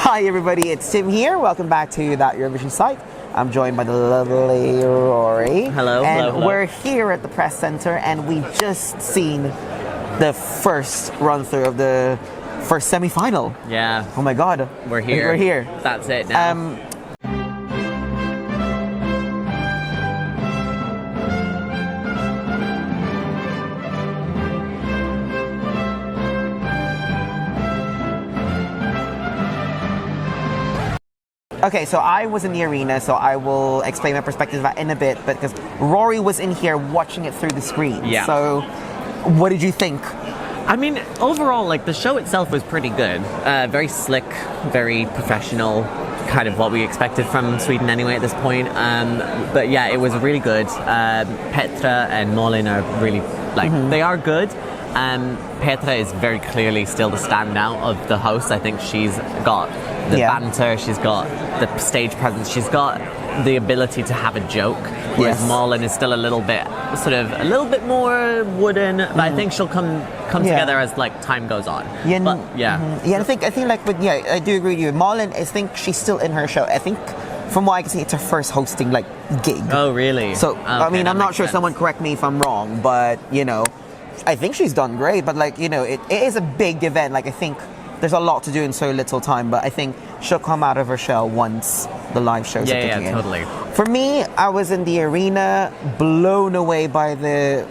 Hi everybody, it's Tim here. Welcome back to That Eurovision site. I'm joined by the lovely Rory. Hello. And we're here at the press center and we've just seen the first run through of the first semi-final. Yeah. Oh my god. We're here. We're here. That's it now. Okay, so I was in the arena, so I will explain my perspective of that in a bit, but because Rory was in here watching it through the screen. Yeah. So, what did you think? I mean, overall, like, the show itself was pretty good. Very slick, very professional, kind of what we expected from Sweden anyway at this point. But yeah, it was really good. Petra and Malin are really, like, they are good. Petra is very clearly still the standout of the hosts. I think she's got the banter, she's got the stage presence, she's got the ability to have a joke. Whereas Malin is still a little bit more wooden, but I think she'll come together as like time goes on. Yeah, but, I think like with I do agree with you. Malin, I think she's still in her show. I think from what I can see, it's her first hosting like gig. Oh really? So okay, I mean, I'm not sure. Sense. Someone correct me if I'm wrong, but I think she's done great. But like it is a big event. Like I think there's a lot to do in so little time, but I think she'll come out of her shell once the live shows are kicking in. Yeah, totally. For me, I was in the arena, blown away by the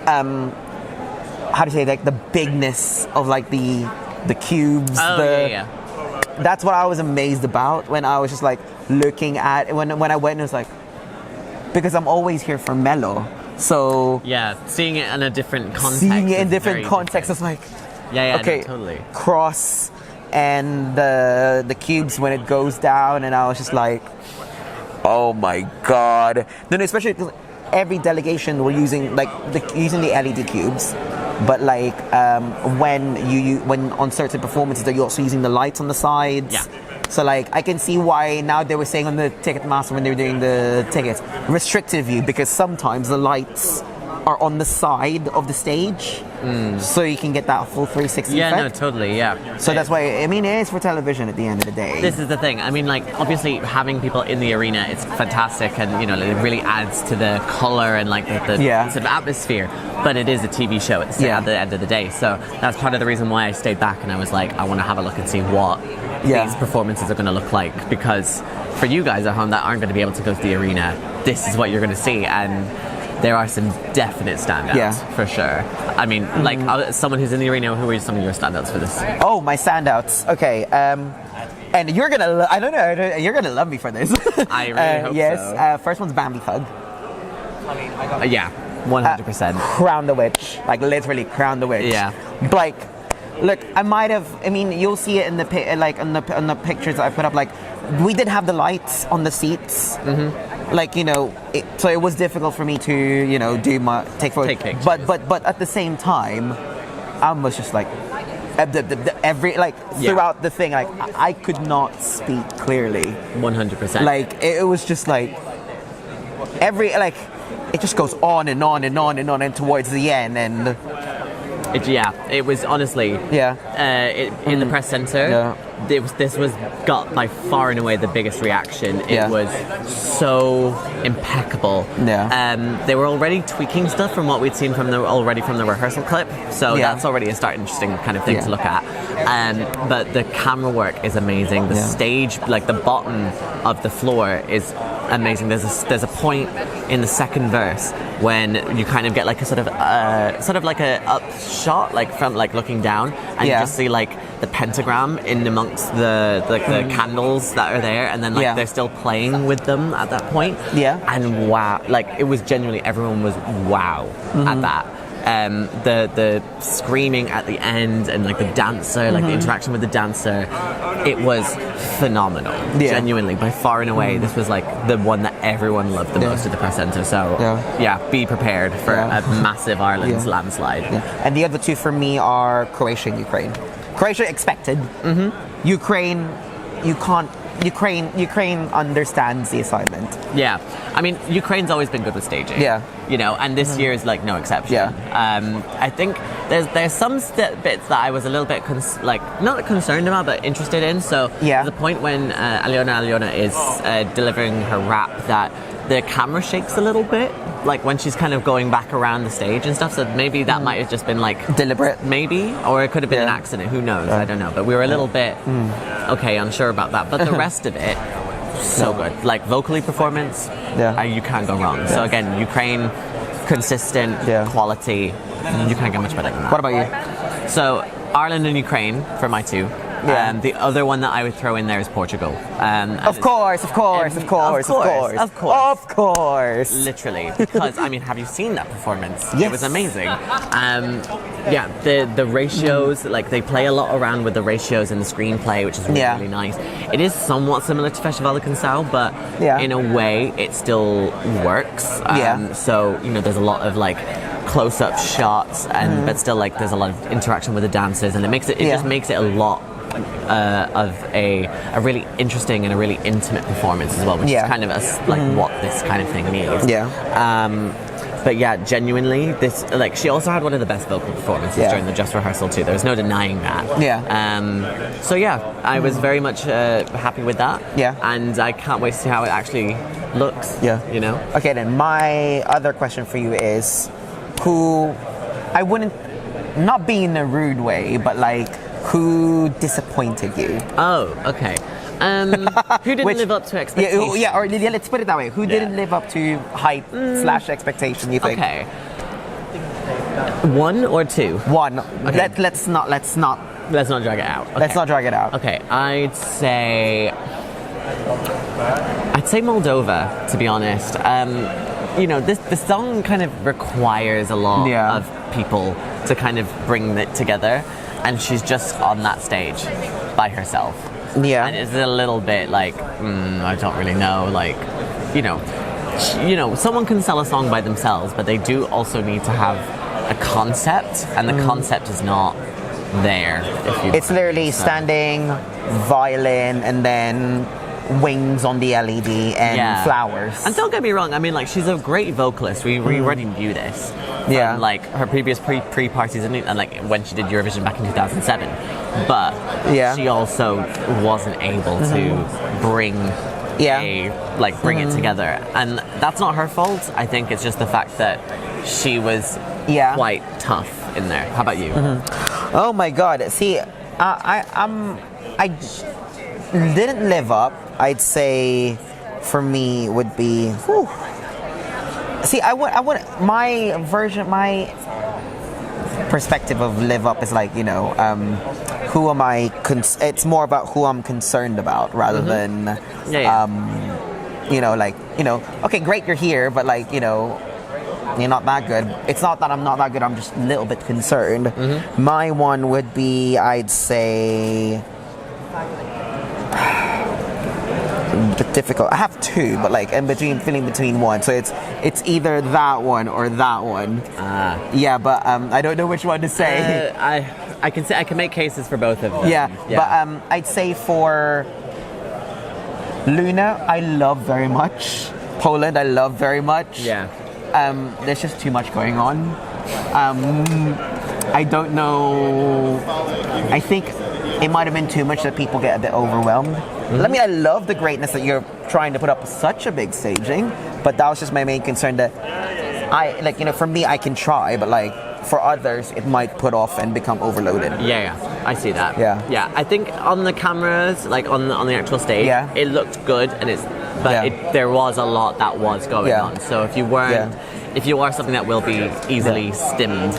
how to say, like the bigness of like the cubes. That's what I was amazed about when I was just like looking at when I went. It was like, because I'm always here for Mello, so yeah, seeing it in a different context. Seeing it in different contexts, it's like. Yeah, okay, no, totally. Cross and the cubes when it goes down, and I was just like, oh my god. Then especially because every delegation were using using the LED cubes, but like when on certain performances they're also using the lights on the sides. Yeah. So like I can see why now they were saying on the Ticketmaster when they were doing the tickets, restricted view, because sometimes the lights are on the side of the stage, so you can get that full 360 yeah, effect. No, totally, yeah. So that's why, I mean, it is for television at the end of the day. This is the thing. I mean, like, obviously having people in the arena, it's fantastic, and, it really adds to the colour and, like, the sort of atmosphere, but it is a TV show at the end of the day, so that's part of the reason why I stayed back, and I was like, I want to have a look and see what these performances are going to look like, because for you guys at home that aren't going to be able to go to the arena, this is what you're going to see, and there are some definite standouts, for sure. I mean, like, someone who's in the arena, who are some of your standouts for this? Oh, my standouts. Okay, and you're gonna, I don't know, you're gonna love me for this. I really hope so. Yes, first one's Bambi Thug. Yeah, 100%. Crown the Witch, like literally Crown the Witch. Yeah. Like, look, I mean, you'll see it in on the pictures that I put up, like, we did have the lights on the seats. Like, so it was difficult for me to, do my take photos. But at the same time, I was just like, throughout the thing, like, I could not speak clearly. 100%. Like, it was just like, it just goes on and on and on and on, and towards the end, and it was honestly in the press center. This was got by far and away the biggest reaction. It was so impeccable. They were already tweaking stuff from what we'd seen from the rehearsal clip, so that's already a start interesting kind of thing to look at. But the camera work is amazing. The stage, like the bottom of the floor, is amazing. There's a point in the second verse when you kind of get like a sort of like a up shot, like from like looking down, and you just see like the pentagram in amongst the candles that are there, and then like they're still playing with them at that point. And wow, like it was genuinely, everyone was wow at that. The screaming at the end, and like the dancer, like the interaction with the dancer, it was phenomenal. Genuinely, by far and away, this was like the one that everyone loved the most at the press center. So be prepared for a massive Ireland's landslide. And the other two for me are Croatia and Ukraine. Croatia expected. Ukraine, you Ukraine understands the assignment. Yeah, I mean, Ukraine's always been good with staging. Yeah, you know, and this year is like no exception. Yeah, I think there's some bits that I was a little bit not concerned about, but interested in. So yeah, the point when Aliona is delivering her rap, that the camera shakes a little bit, like when she's kind of going back around the stage and stuff. So maybe that might have just been like deliberate, maybe, or it could have been an accident. Who knows? I don't know. But we were a little bit unsure about that. But the rest of it, so good. Like vocally performance, you can't go wrong. So again, Ukraine, consistent quality. You can't get much better than that. What about you? So Ireland and Ukraine for my two. Yeah. The other one that I would throw in there is Portugal. Of course. Literally, because I mean, have you seen that performance? Yes. It was amazing. The ratios, like they play a lot around with the ratios in the screenplay, which is really nice. It is somewhat similar to Festival de Canção, but in a way, it still works. So you know, there's a lot of like close-up shots, and but still like there's a lot of interaction with the dancers, and it just makes it a lot of a really interesting and a really intimate performance as well, which is kind of what this kind of thing needs. But yeah, genuinely, this she also had one of the best vocal performances during the Just Rehearsal too. There's no denying that. So I was very much happy with that. And I can't wait to see how it actually looks. You know. Okay, then my other question for you is, who I wouldn't, not be in a rude way, but like, who disappointed you? Oh, okay. Who didn't live up to expectations? Let's put it that way. Who didn't live up to hype / expectation, you think? Okay. One or two? One. Okay. Let's not drag it out. Okay. Let's not drag it out. Okay, I'd say Moldova, to be honest. You know, the song kind of requires a lot of people to kind of bring it together, and she's just on that stage by herself. And it's a little bit like, I don't really know, like, you know, someone can sell a song by themselves, but they do also need to have a concept, and the concept is not there. It's literally standing, violin, and then wings on the LED and flowers. And don't get me wrong, I mean, like, she's a great vocalist. We already knew this. From, like, her previous pre-parties and like when she did Eurovision back in 2007. But she also wasn't able to bring bring it together. And that's not her fault. I think it's just the fact that she was quite tough in there. How about you? Oh my God. See, I didn't live up. I'd say for me would be, see, I would my perspective of live up is like, you know, who am I, it's more about who I'm concerned about rather than, you know, like, you know, okay, great, you're here, but like, you know, you're not that good. It's not that I'm not that good, I'm just a little bit concerned. My one would be, I'd say, difficult. I have two, but like feeling between one. So it's either that one or that one. But I don't know which one to say. I can make cases for both of them. But I'd say for Luna, I love very much. Poland, I love very much. There's just too much going on. I don't know. I think it might have been too much that people get a bit overwhelmed. I mean, I love the greatness that you're trying to put up such a big staging, but that was just my main concern, that I, like, you know, for me, I can try, but like for others, it might put off and become overloaded. I see that. I think on the cameras, like on the actual stage, it looked good, and there was a lot that was going on. So if you weren't, if you are something that will be easily stimmed,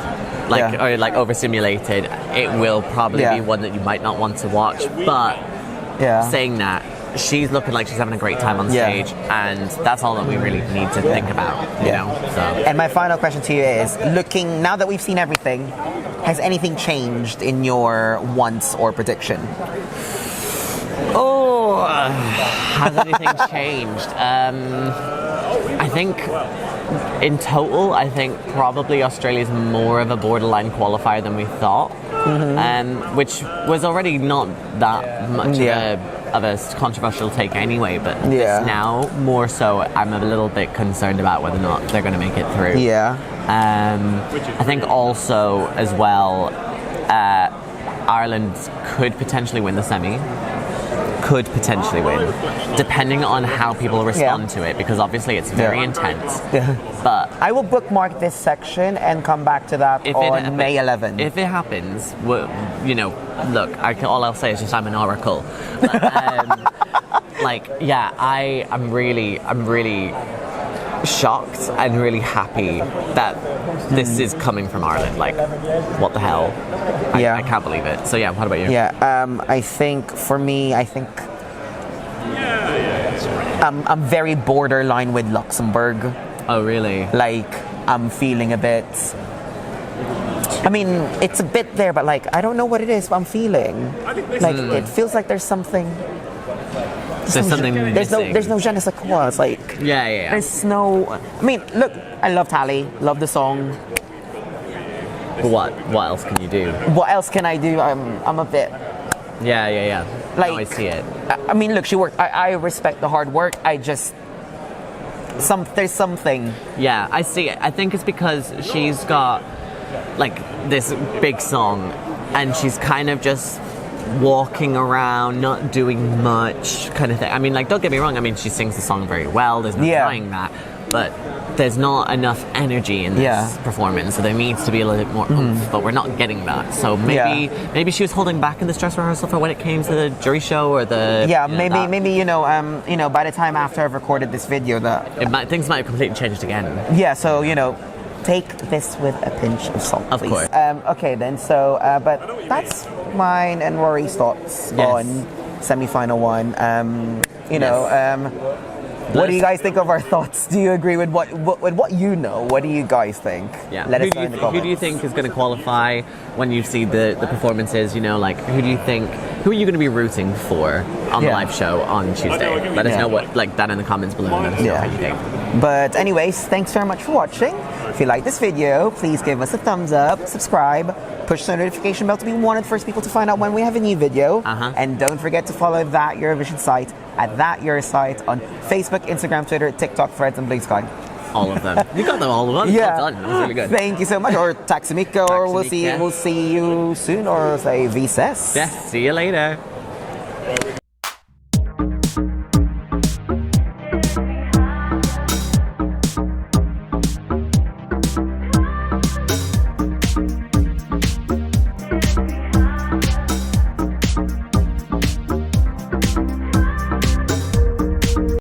like or like overstimulated, it will probably be one that you might not want to watch. But saying that, she's looking like she's having a great time on stage, and that's all that we really need to think about, you know. So. And my final question to you is, looking, now that we've seen everything, has anything changed in your wants or prediction? Has anything changed? I think in total, I think probably Australia's more of a borderline qualifier than we thought, which was already not that much of a of a controversial take anyway, but this now more so, I'm a little bit concerned about whether or not they're going to make it through. Yeah. I think also as well, Ireland could potentially win the semi. Could potentially win, depending on how people respond to it, because obviously it's very intense. Yeah. But I will bookmark this section and come back to that on May 11th. If it happens, you know, look, all I'll say is just I'm an oracle. But, like, yeah, I'm really shocked and really happy that this is coming from Ireland. Like, what the hell? I can't believe it. So yeah, what about you? Yeah, I think for me, I'm very borderline with Luxembourg. Oh, really? Like, I'm feeling a bit. I mean, it's a bit there, but like, I don't know what it is, but I'm feeling. Like, it feels like there's something. There's something missing. There's no je ne sais quoi. It's like yeah. There's no. I mean, look, I love Tally, love the song. What else can you do? What else can I do? I'm a bit. Yeah. Like, no, I see it. I mean, look, she worked. I respect the hard work. I just there's something. Yeah, I see it. I think it's because she's got like this big song, and she's kind of just walking around, not doing much kind of thing. I mean, like, don't get me wrong, I mean, she sings the song very well, there's no denying that, but there's not enough energy in this performance, so there needs to be a little bit more oomph, but we're not getting that. So maybe she was holding back in the dress rehearsal for when it came to the jury show or the maybe you know by the time after I've recorded this video things might have completely changed again. Yeah, so you know, take this with a pinch of salt, of please. course. Okay then, so but that's mine and Rory's thoughts on Semi-Final One. What do you guys think of our thoughts? Do you agree with what you know? What do you guys think? Yeah. Let us know in the comments. Who do you think is going to qualify when you see the performances? You know, like, who are you going to be rooting for on the live show on Tuesday? Let us know that in the comments below. Let us know how you think. But anyways, thanks very much for watching. If you like this video, please give us a thumbs up, subscribe, push the notification bell to be one of the first people to find out when we have a new video. And don't forget to follow That Eurovision site at That Euro site on Facebook, Instagram, Twitter, TikTok, Threads, and Blue Sky. All of them. You got them all of them. Yeah. Well done. That was really good. Thank you so much. Or Taximika, or we'll see you soon, or say Vices. Yeah. See you later.